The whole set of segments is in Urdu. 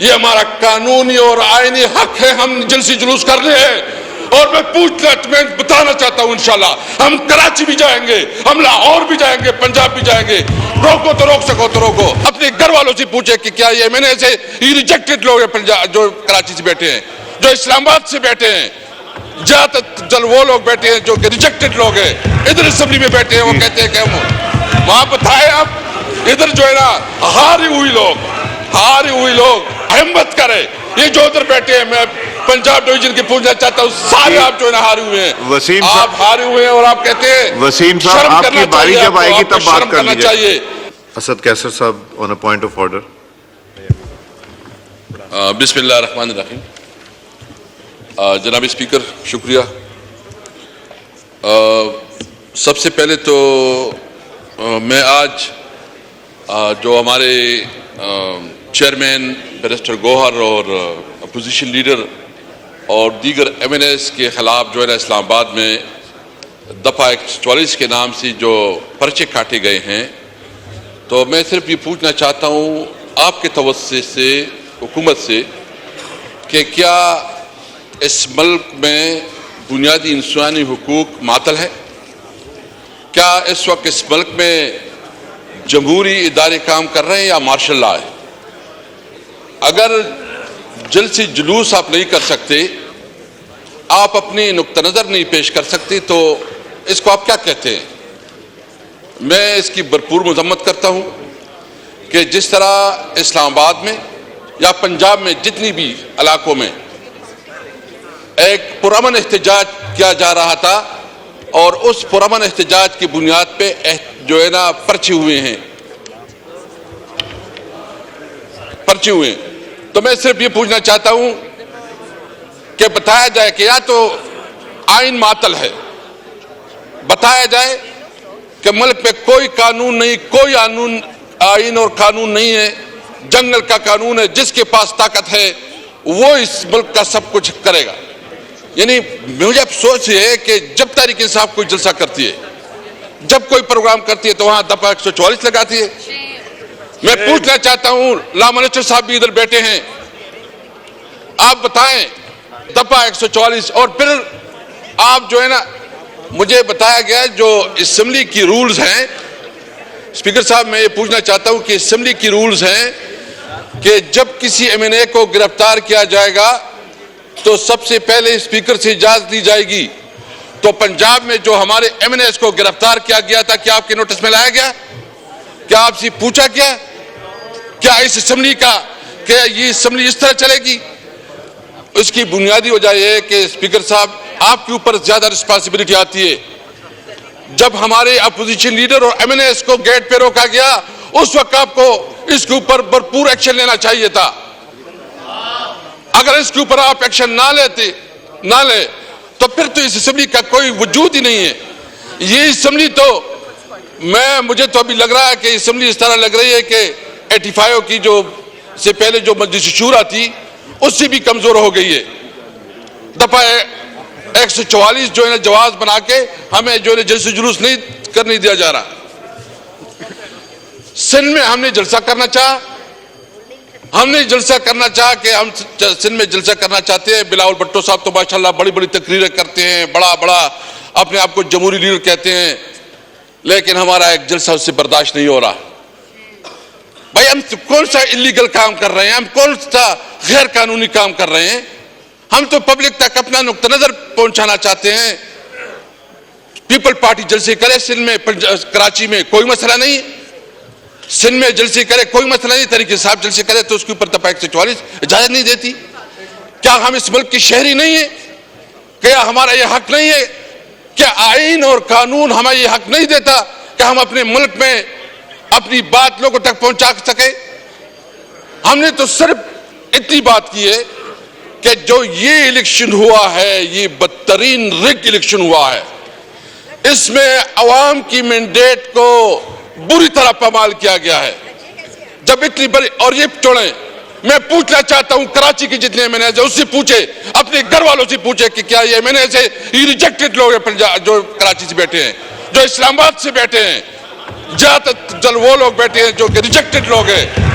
یہ ہمارا قانونی اور آئینی حق ہے, ہم جلسی جلوس کر رہے ہیں. اور میں بتانا چاہتا ہوں انشاءاللہ ہم کراچی بھی جائیں گے, ہم لاہور بھی جائیں گے, پنجاب بھی جائیں گے. روکو تو روک سکو تو روکو. اپنے گھر والوں سے پوچھے کہ کیا یہ میں نے ایسے یہ ریجیکٹڈ لوگ ہیں جو کراچی سے بیٹھے ہیں, جو اسلام آباد سے بیٹھے ہیں, زیادہ تر وہ لوگ بیٹھے ہیں جو کہ ریجیکٹڈ لوگ ہیں, ادھر اسمبلی میں بیٹھے ہیں, وہ کہتے ہیں کہ ہم وہاں بتائیں. آپ ادھر جو ہے نا ہاری ہوئی لوگ ہمت کرے. یہ جو ادھر بیٹھے ہیں, میں پنجاب ڈویژن کی پوچھنا چاہتا ہوں, سارے آپ جو ہے نا ہارے ہوئے ہیں. وسیم آپ ہارے ہوئے ہیں اور آپ کہتے ہیں وسیم صاحب آپ کی باری جب آئے گی تب بات کر لیجیے. اسد کیسر صاحب آن اے پوائنٹ آف آرڈر. بسم اللہ الرحمن الرحیم. جناب اسپیکر شکریہ. سب سے پہلے تو میں آج جو ہمارے چیئرمین بیرسٹر گوہر اور اپوزیشن لیڈر اور دیگر ایم این ایس کے خلاف جو ہے نا اسلام آباد میں دفعہ 144 کے نام سے جو پرچے کاٹے گئے ہیں, تو میں صرف یہ پوچھنا چاہتا ہوں آپ کے توسط سے حکومت سے کہ کیا اس ملک میں بنیادی انسانی حقوق معطل ہے؟ کیا اس وقت اس ملک میں جمہوری ادارے کام کر رہے ہیں یا مارشل لا ہے؟ اگر جلسے جلوس آپ نہیں کر سکتے, آپ اپنی نقطہ نظر نہیں پیش کر سکتے, تو اس کو آپ کیا کہتے ہیں؟ میں اس کی بھرپور مذمت کرتا ہوں کہ جس طرح اسلام آباد میں یا پنجاب میں جتنی بھی علاقوں میں ایک پرامن احتجاج کیا جا رہا تھا اور اس پرامن احتجاج کی بنیاد پہ جو ہے نا پرچے ہوئے ہیں, تو میں صرف یہ پوچھنا چاہتا ہوں کہ بتایا جائے کہ یا تو آئین معطل ہے, بتایا جائے کہ ملک میں کوئی قانون نہیں, کوئی آئین اور قانون نہیں ہے, جنگل کا قانون ہے, جس کے پاس طاقت ہے وہ اس ملک کا سب کچھ کرے گا. یعنی مجھے افسوس یہ ہے کہ جب تحریک انصاف کوئی جلسہ کرتی ہے, جب کوئی پروگرام کرتی ہے, تو وہاں دفعہ 144 لگاتی ہے. میں پوچھنا چاہتا ہوں, لا منسٹر صاحب بھی ادھر بیٹھے ہیں, آپ بتائیں دفعہ 144, اور پھر آپ جو ہے نا مجھے بتایا گیا جو اسمبلی کی رولز ہیں. اسپیکر صاحب میں یہ پوچھنا چاہتا ہوں کہ اسمبلی کی رولز ہیں کہ جب کسی ایم این اے کو گرفتار کیا جائے گا تو سب سے پہلے اسپیکر سے اجازت لی جائے گی. تو پنجاب میں جو ہمارے ایم این ایس کو گرفتار کیا گیا تھا, کیا آپ کے نوٹس میں لایا گیا؟ کیا آپ سے پوچھا گیا کیا اس اسمبلی کا کہ یہ اسمبلی اس طرح چلے گی؟ اس کی بنیادی وجہ یہ ہے کہ اسپیکر صاحب آپ کے اوپر زیادہ رسپانسبلٹی آتی ہے. جب ہمارے اپوزیشن لیڈر اور ایم این ایس کو گیٹ پہ روکا گیا, اس وقت آپ کو اس کے اوپر بھرپور ایکشن لینا چاہیے تھا. اگر اس کے اوپر آپ ایکشن نہ لے تو پھر تو اس اسمبلی کا کوئی وجود ہی نہیں ہے. یہ اسمبلی تو مجھے تو ابھی لگ رہا ہے کہ اسمبلی اس طرح لگ رہی ہے کہ 85 کی جو سے پہلے جو مجلس شورا تھی اس سے بھی کمزور ہو گئی ہے. دفعہ 144 جو ہے نا جواز بنا کے ہمیں جو ہے جلسے جلوس نہیں کرنے دیا جا رہا. سندھ میں ہم نے جلسہ کرنا چاہا کہ ہم سندھ میں جلسہ کرنا چاہتے ہیں. بلاول بھٹو صاحب تو ماشاءاللہ بڑی بڑی تقریریں کرتے ہیں, بڑا اپنے آپ کو جمہوری لیڈر کہتے ہیں, لیکن ہمارا ایک جلسہ اس سے برداشت نہیں ہو رہا. بھائی ہم کون سا انلیگل کام کر رہے ہیں, ہم کون سا غیر قانونی کام کر رہے ہیں؟ ہم تو پبلک تک اپنا نقطہ نظر پہنچانا چاہتے ہیں. پیپل پارٹی جلسے کرے سندھ میں, کراچی میں کوئی مسئلہ نہیں, سندھ میں جلسے کرے کوئی مسئلہ نہیں, تحریک انصاف جلسے کرے تو اس کے اوپر دفعہ 144 اجازت نہیں دیتی. کیا ہم اس ملک کے شہری نہیں ہیں؟ کیا ہمارا یہ حق نہیں ہے؟ کیا آئین اور قانون ہمیں یہ حق نہیں دیتا کہ ہم اپنے ملک میں اپنی بات لوگوں تک پہنچا سکے؟ ہم نے تو صرف اتنی بات کی ہے کہ جو یہ الیکشن ہوا ہے یہ بدترین رگ الیکشن ہوا ہے. اس میں عوام کی مینڈیٹ کو بری طرح پامال کیا گیا ہے. جب اتنی بڑی, اور یہ چھوڑیں, میں پوچھنا چاہتا ہوں کراچی کے جتنے ایم این ایس ہیں اس سے پوچھے, اپنے گھر والوں سے پوچھے کہ کیا یہ ایم این ایس ہے یہ ریجیکٹڈ لوگ ہیں جو کراچی سے بیٹھے ہیں, جو اسلام آباد سے بیٹھے ہیں, زیادہ تر وہ لوگ بیٹھے ہیں جو کہ ریجیکٹڈ لوگ ہیں,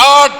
8